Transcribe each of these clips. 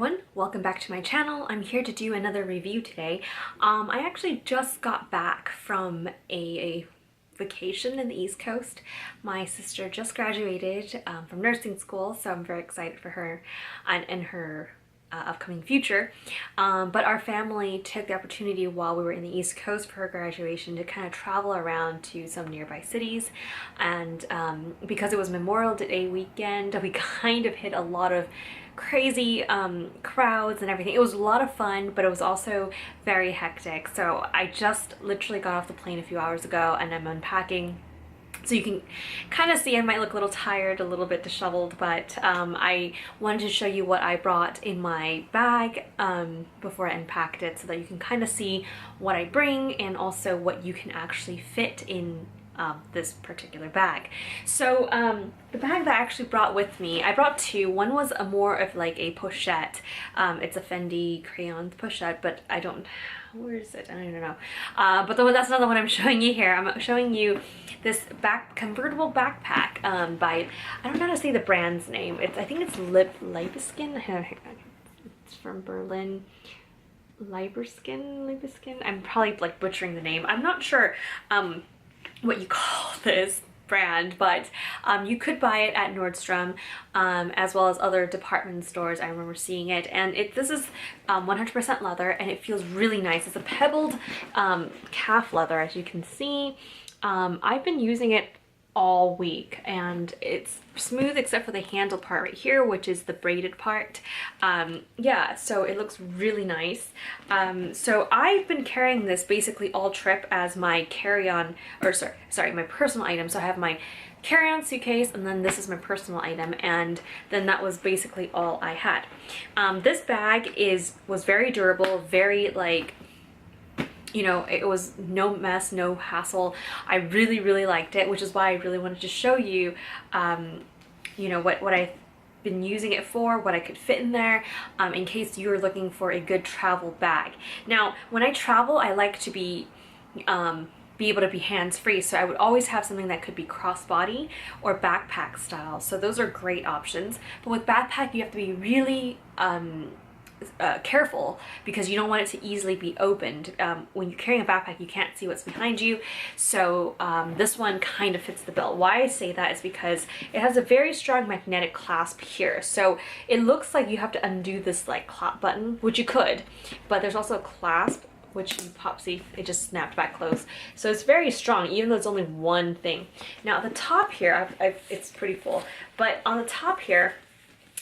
everyone, welcome back to my channel. I'm here to do another review today. I actually just got back from a vacation in the East Coast. My sister just graduated from nursing school, so I'm very excited for her and her upcoming future. But our family took the opportunity while we were in the East Coast for her graduation to kind of travel around to some nearby cities. And because it was Memorial Day weekend, we kind of hit a lot of crazy crowds and everything. It was a lot of fun, but it was also very hectic. So I just literally got off the plane a few hours ago and I'm unpacking. So you can kind of see I might look a little tired, a little bit disheveled, but I wanted to show you what I brought in my bag before I unpacked it so that you can kind of see what I bring and also what you can actually fit in this particular bag. So the bag that I actually brought with me, I brought two. One was a more of like a pochette. It's a Fendi crayon pochette, but I don't, where is it? I don't even know. But that's not the one I'm showing you here. I'm showing you this convertible backpack by, I don't know how to say the brand's name. I think it's Liebeskind. It's from Berlin. Liebeskind. I'm probably like butchering the name. I'm not sure what you call this brand, but you could buy it at Nordstrom as well as other department stores. I remember seeing it, and this is 100% leather, and it feels really nice. It's a pebbled calf leather, as you can see. I've been using it all week and it's smooth except for the handle part right here, which is the braided part. Yeah, so it looks really nice. So I've been carrying this basically all trip as my carry-on, or sorry, my personal item. So I have my carry-on suitcase, and then this is my personal item, and then that was basically all I had. This bag was very durable, very like, you know, it was no mess, no hassle. I really liked it, which is why I really wanted to show you, you know, what I've been using it for, what I could fit in there, in case you were looking for a good travel bag. Now, when I travel, I like to be able to be hands-free, so I would always have something that could be crossbody or backpack style. So those are great options. But with backpack, you have to be really careful because you don't want it to easily be opened. When you're carrying a backpack, you can't see what's behind you. So this one kind of fits the bill. Why I say that is because it has a very strong magnetic clasp here. So it looks like you have to undo this like clap button, which you could, but there's also a clasp which you pop, see, it just snapped back closed. So it's very strong, even though it's only one thing. Now at the top here, it's pretty full, but on the top here,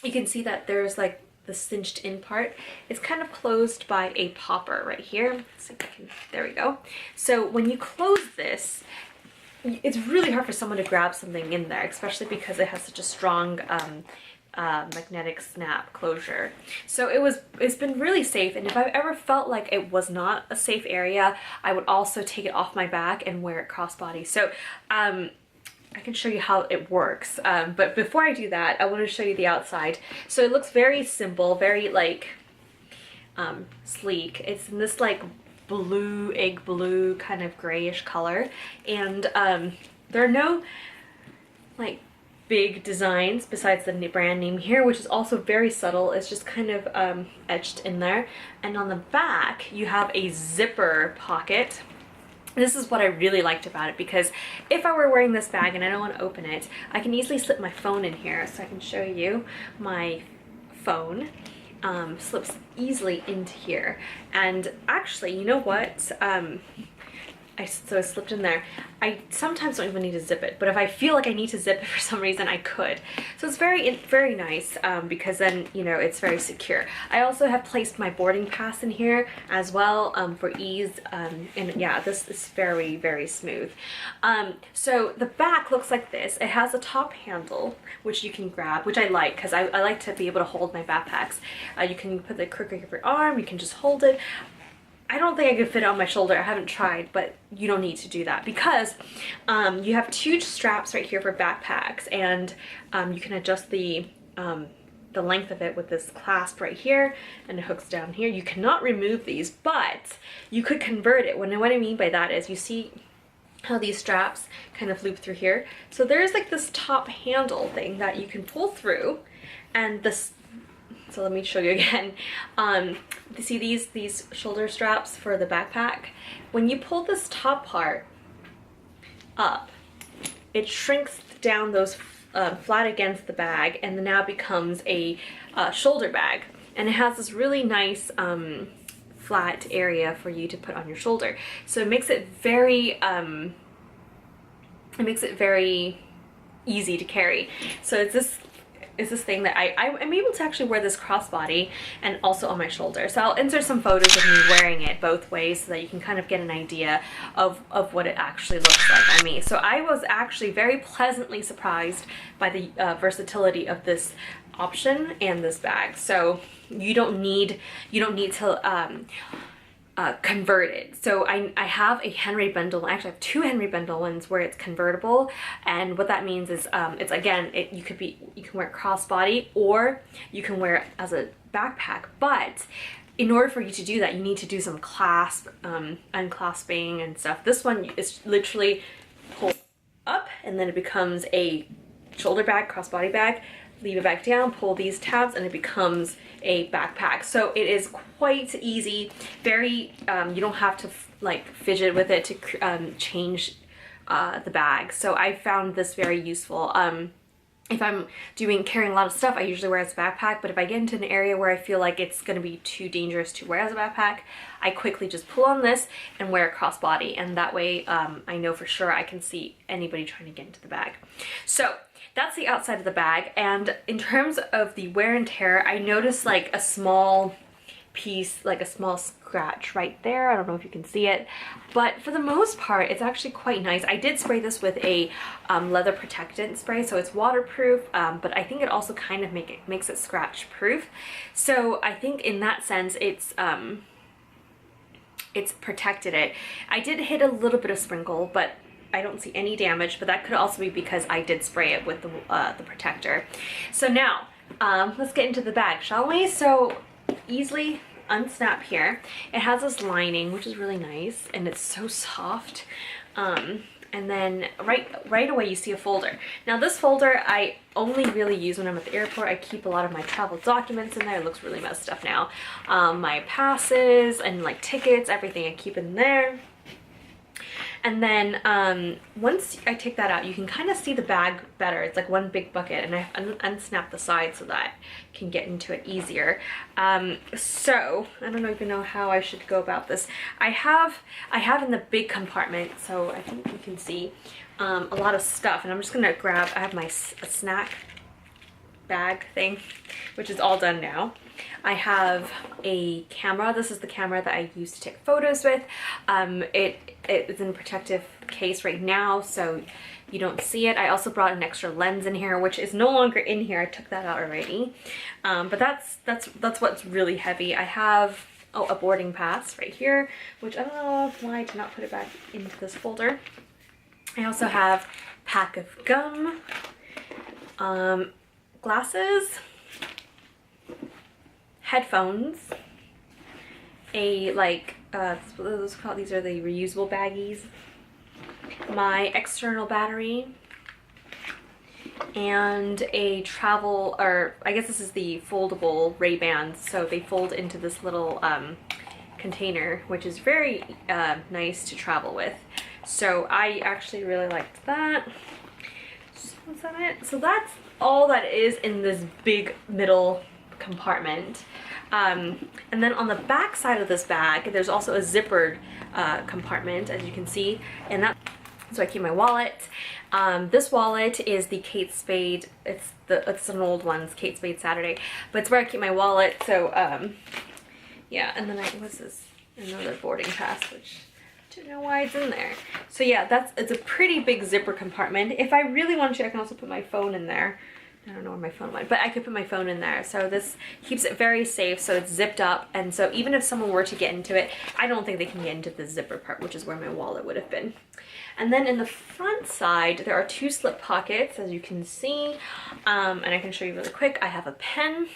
you can see that there's like the cinched in part. It's kind of closed by a popper right here. Let's see if I can, there we go. So when you close this, it's really hard for someone to grab something in there, especially because it has such a strong magnetic snap closure. So it's been really safe, and if I've ever felt like it was not a safe area, I would also take it off my back and wear it crossbody. So I can show you how it works, but before I do that, I want to show you the outside. So it looks very simple, very like sleek. It's in this like blue, egg blue kind of grayish color, and there are no like big designs besides the brand name here, which is also very subtle. It's just kind of etched in there. And on the back, you have a zipper pocket. This is what I really liked about it, because if I were wearing this bag and I don't want to open it, I can easily slip my phone in here. So I can show you my phone slips easily into here. And actually, you know what? So I slipped in there. I sometimes don't even need to zip it, but if I feel like I need to zip it for some reason, I could. So it's very nice, because then, you know, it's very secure. I also have placed my boarding pass in here as well, for ease, and yeah, this is very smooth. So the back looks like this. It has a top handle, which you can grab, which I like, because I like to be able to hold my backpacks. You can put the crook of your arm, you can just hold it. I don't think I could fit it on my shoulder. I haven't tried, but you don't need to do that because you have two straps right here for backpacks, and you can adjust the length of it with this clasp right here, and it hooks down here. You cannot remove these, but you could convert it. What I mean by that is, you see how these straps kind of loop through here? So there's like this top handle thing that you can pull through, and this So let me show you again. You see these shoulder straps for the backpack? When you pull this top part up, it shrinks down those flat against the bag, and then now becomes a shoulder bag. And it has this really nice flat area for you to put on your shoulder. So it makes it very easy to carry. So it's this thing that I'm able to actually wear this crossbody and also on my shoulder. So I'll insert some photos of me wearing it both ways so that you can kind of get an idea of what it actually looks like on me. So I was actually very pleasantly surprised by the versatility of this option and this bag. So you don't need to convert it. So I have a Henry Bendel, actually I have two Henry Bendel ones where it's convertible, and what that means is it's again, you can wear it crossbody or you can wear it as a backpack, but in order for you to do that you need to do some clasp, unclasping and stuff. This one is literally pull up and then it becomes a shoulder bag, crossbody bag, leave it back down, pull these tabs, and it becomes a backpack. So it is quite easy, very, you don't have to like fidget with it to change the bag. So I found this very useful. If I'm carrying a lot of stuff, I usually wear it as a backpack, but if I get into an area where I feel like it's gonna be too dangerous to wear as a backpack, I quickly just pull on this and wear it crossbody, and that way I know for sure I can see anybody trying to get into the bag. So that's the outside of the bag, and in terms of the wear and tear, I noticed like a small piece, like a small scratch right there. I don't know if you can see it, but for the most part it's actually quite nice. I did spray this with a leather protectant spray, so it's waterproof, but I think it also kind of makes it scratch proof. So I think in that sense it's protected it. I did hit a little bit of sprinkle, but I don't see any damage, but that could also be because I did spray it with the protector. So now let's get into the bag, shall we? So easily unsnap here. It has this lining, which is really nice, and it's so soft. And then right away you see a folder. Now this folder I only really use when I'm at the airport. I keep a lot of my travel documents in there. It looks really messed up now. My passes and like tickets, everything I keep in there. And then once I take that out, you can kind of see the bag better. It's like one big bucket, and I unsnap the side so that I can get into it easier. So I don't even know how I should go about this. I have in the big compartment, so I think you can see a lot of stuff, and I'm just gonna grab, I have my snack bag thing, which is all done now. I have a camera. This is the camera that I use to take photos with. It is in a protective case right now, so you don't see it. I also brought an extra lens in here, which is no longer in here. I took that out already. But that's what's really heavy. I have a boarding pass right here, which I don't know why I did not put it back into this folder. I also have a pack of gum, glasses, headphones, a like what are those called? These are the reusable baggies, my external battery, and a travel, or I guess this is the foldable Ray-Bans, so they fold into this little container, which is very nice to travel with. So I actually really liked that. So is that it? So that's all that is in this big middle compartment. And then on the back side of this bag there's also a zippered compartment, as you can see, and that's so I keep my wallet. This wallet is the Kate Spade, it's an old one, it's Kate Spade Saturday, but it's where I keep my wallet. So yeah, and then what's this, another boarding pass, which I don't know why it's in there. So yeah, it's a pretty big zipper compartment. If I really want to, I can also put my phone in there. I don't know where my phone went, but I could put my phone in there. So this keeps it very safe, so it's zipped up, and so even if someone were to get into it, I don't think they can get into the zipper part, which is where my wallet would have been. And then in the front side, there are two slip pockets, as you can see, and I can show you really quick. I have a pen.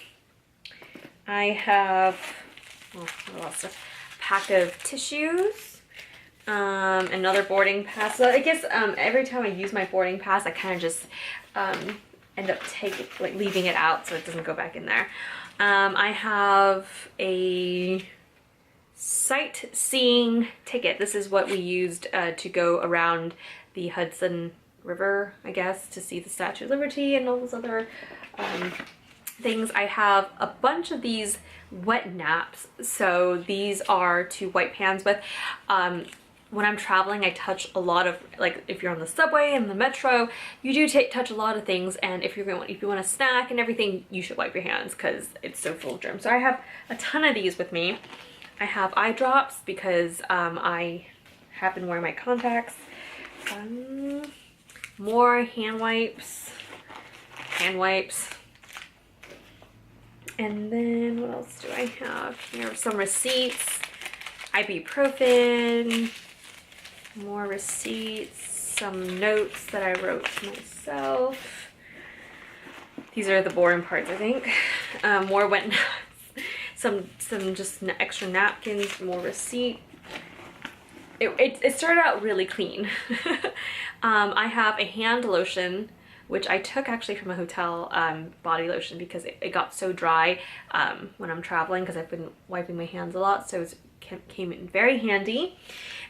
I have a pack of tissues, another boarding pass. So I guess every time I use my boarding pass, I kind of just end up leaving it out so it doesn't go back in there. I have a sightseeing ticket. This is what we used to go around the Hudson River, I guess, to see the Statue of Liberty and all those other things. I have a bunch of these wet naps. So these are to wipe hands with. When I'm traveling, I touch a lot of, like if you're on the subway and the metro, you do touch a lot of things, and if you want a snack and everything, you should wipe your hands because it's so full of germs. So I have a ton of these with me. I have eye drops because I have been wearing my contacts. More hand wipes. And then what else do I have here? Some receipts, ibuprofen, more receipts, some notes that I wrote to myself. These are the boring parts, I think. More wet naps, some just extra napkins, more receipt. It started out really clean. I have a hand lotion, which I took actually from a hotel, body lotion, because it got so dry when I'm traveling, because I've been wiping my hands a lot, so it came in very handy.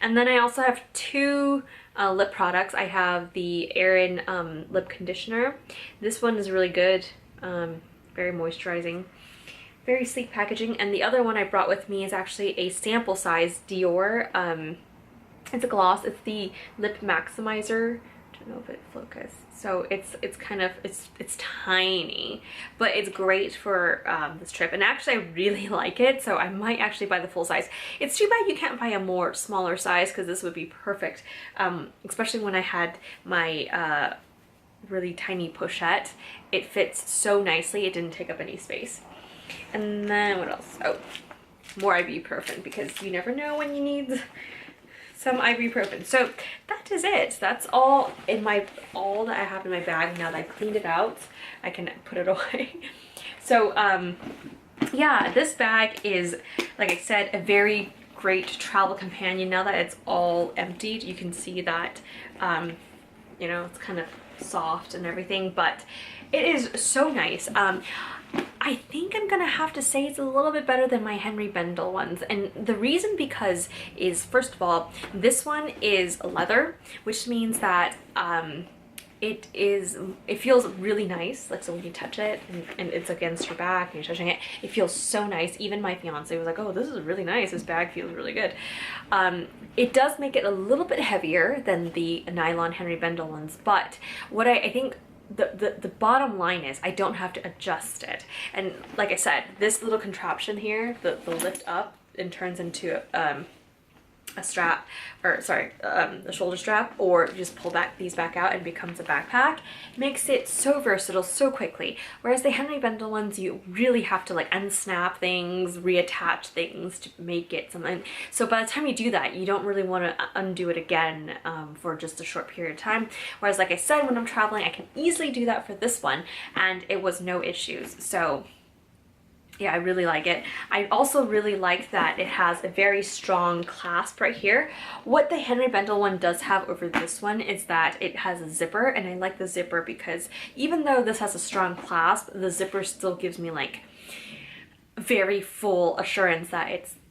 And then I also have two lip products. I have the Angeleyn lip conditioner. This one is really good, very moisturizing, very sleek packaging. And the other one I brought with me is actually a sample size Dior. It's a gloss. It's the Lip Maximizer. I don't know if it focused. So it's kind of, it's tiny, but it's great for this trip. And actually I really like it, so I might actually buy the full size. It's too bad you can't buy a smaller size, because this would be perfect, especially when I had my really tiny pochette. It fits so nicely, it didn't take up any space. And then what else? Oh, more ibuprofen, because you never know when you need some ibuprofen. So that is it. That's all that I have in my bag. Now that I've cleaned it out, I can put it away. So yeah, this bag is, like I said, a very great travel companion. Now that it's all emptied, you can see that you know, it's kind of soft and everything, but it is so nice. I think I'm gonna have to say it's a little bit better than my Henry Bendel ones, and the reason is, first of all, this one is leather, which means that it feels really nice. Like, so when you touch it and it's against your back and you're touching it, it feels so nice. Even my fiance was like, oh, this is really nice, this bag feels really good. It does make it a little bit heavier than the nylon Henry Bendel ones, but what I think the bottom line is I don't have to adjust it. And like I said, this little contraption here, the lift up and turns into a strap, or sorry, a shoulder strap, or just pull these back out and becomes a backpack, makes it so versatile so quickly. Whereas the Henry Bendel ones, you really have to like unsnap things, reattach things to make it something. So by the time you do that, you don't really want to undo it again for just a short period of time. Whereas, like I said, when I'm traveling, I can easily do that for this one, and it was no issues. So yeah, I really like it. I also really like that it has a very strong clasp right here. What the Henry Bendel one does have over this one is that it has a zipper, and I like the zipper because even though this has a strong clasp, the zipper still gives me like very full assurance that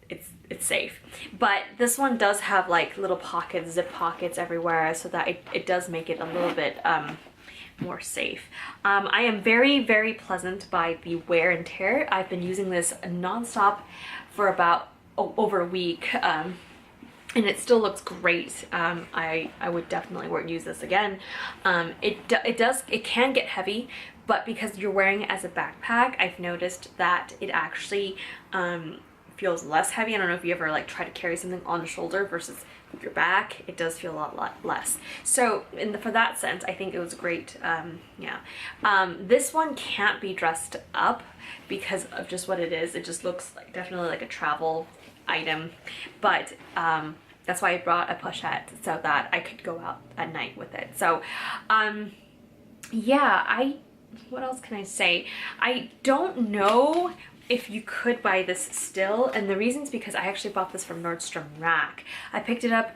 it's safe. But this one does have like little pockets, zip pockets everywhere, so that it does make it a little bit more safe. I am very pleasant by the wear and tear. I've been using this non-stop for about over a week, and it still looks great. I would definitely use this again. It can get heavy, but because you're wearing it as a backpack, I've noticed that it actually feels less heavy. I don't know if you ever like try to carry something on the shoulder versus your back, it does feel a lot less. So for that sense, I think it was great. Yeah. This one can't be dressed up because of just what it is. It just looks like definitely like a travel item, but that's why I brought a pochette, so that I could go out at night with it. So yeah, what else can I say? I don't know if you could buy this still, and the reason is because I actually bought this from Nordstrom Rack. I picked it up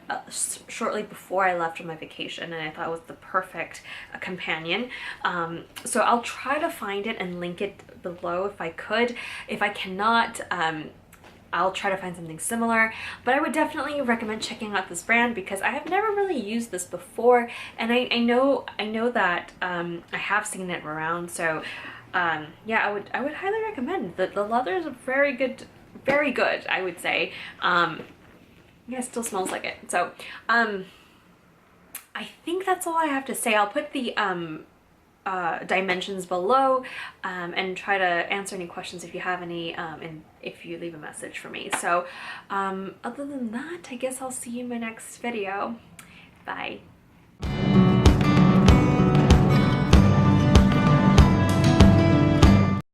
shortly before I left on my vacation, and I thought it was the perfect companion. So I'll try to find it and link it below if I could. If I cannot, I'll try to find something similar, but I would definitely recommend checking out this brand because I have never really used this before, and I know that I have seen it around. So yeah, I would highly recommend. The leather is very good, I would say. Yeah, it still smells like it. So I think that's all I have to say. I'll put the dimensions below and try to answer any questions if you have any, and if you leave a message for me. So other than that, I guess I'll see you in my next video. Bye.